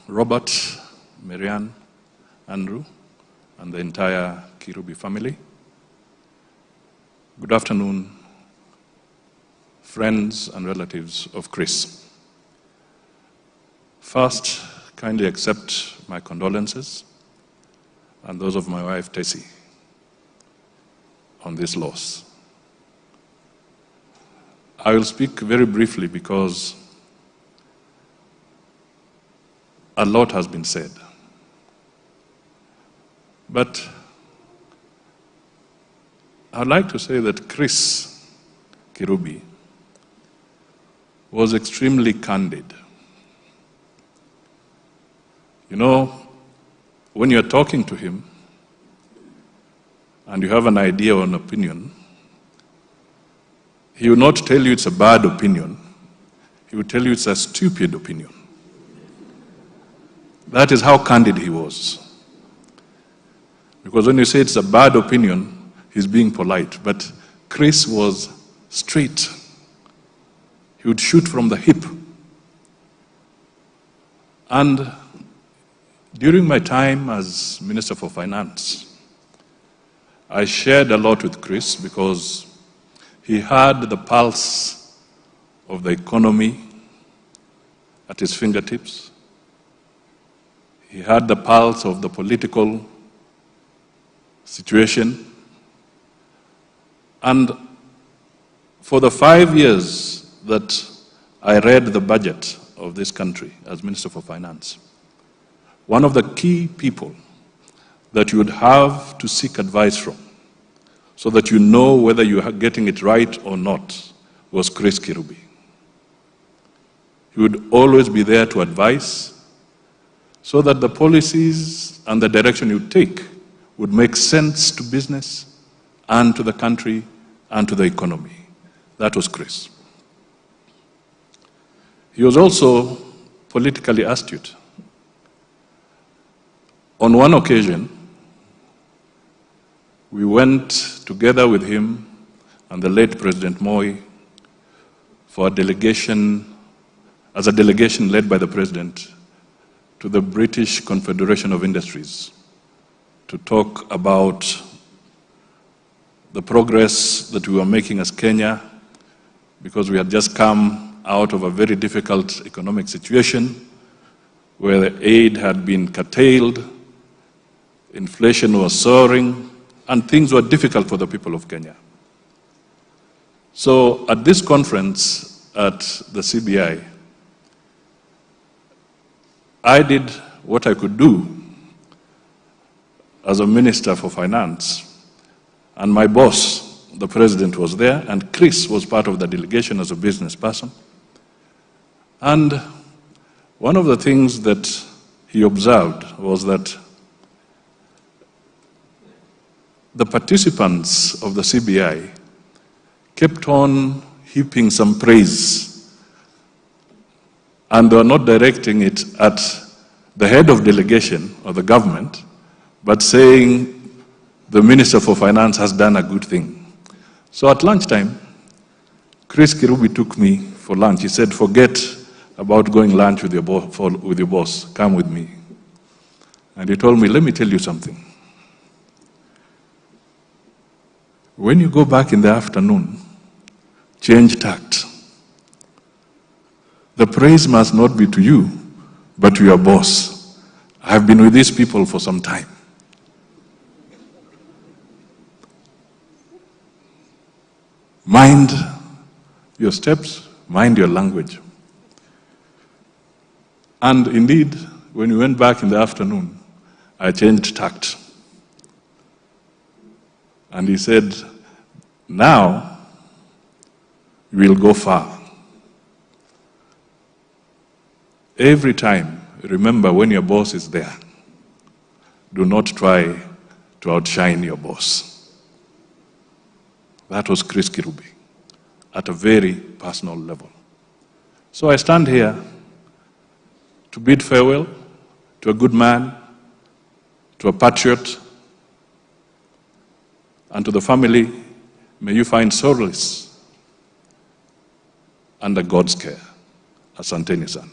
Robert, Marianne, Andrew, and the entire Kirubi family. Good afternoon, friends and relatives of Chris. First, kindly accept my condolences and those of my wife, Tessie, on this loss. I will speak very briefly because a lot has been said. But I'd like to say that Chris Kirubi was extremely candid. You know, when you're talking to him and you have an idea or an opinion, he will not tell you it's a bad opinion. He will tell you it's a stupid opinion. That is how candid he was. Because when you say it's a bad opinion, he's being polite. But Chris was straight. He would shoot from the hip. And during my time as Minister for Finance, I shared a lot with Chris because he had the pulse of the economy at his fingertips. He had the pulse of the political situation. And for the 5 years that I read the budget of this country as Minister for Finance, one of the key people that you would have to seek advice from so that you know whether you are getting it right or not was Chris Kirubi. He would always be there to advise so that the policies and the direction you take would make sense to business and to the country and to the economy. That was Chris. He was also politically astute. On one occasion, we went together with him and the late President Moi for a delegation, as a delegation led by the President, to the British Confederation of Industries to talk about the progress that we were making as Kenya, because we had just come out of a very difficult economic situation where the aid had been curtailed, inflation was soaring, and things were difficult for the people of Kenya. So at this conference at the CBI, I did what I could do as a Minister for Finance, and my boss, the President, was there, and Chris was part of the delegation as a business person. And one of the things that he observed was that the participants of the CBI kept on heaping some praise, and they were not directing it at the head of delegation or the government, but saying the Minister for Finance has done a good thing. So at lunchtime, Chris Kirubi took me for lunch. He said, forget about going lunch with your boss, come with me. And he told me, let me tell you something. When you go back in the afternoon, change tact. The praise must not be to you, but to your boss. I've been with these people for some time. Mind your steps, mind your language. And indeed, when we went back in the afternoon, I changed tact. And he said, now we'll go far. Every time, remember when your boss is there, do not try to outshine your boss. That was Chris Kirubi at a very personal level. So I stand here to bid farewell to a good man, to a patriot, and to the family. May you find solace under God's care. Asanteni sana.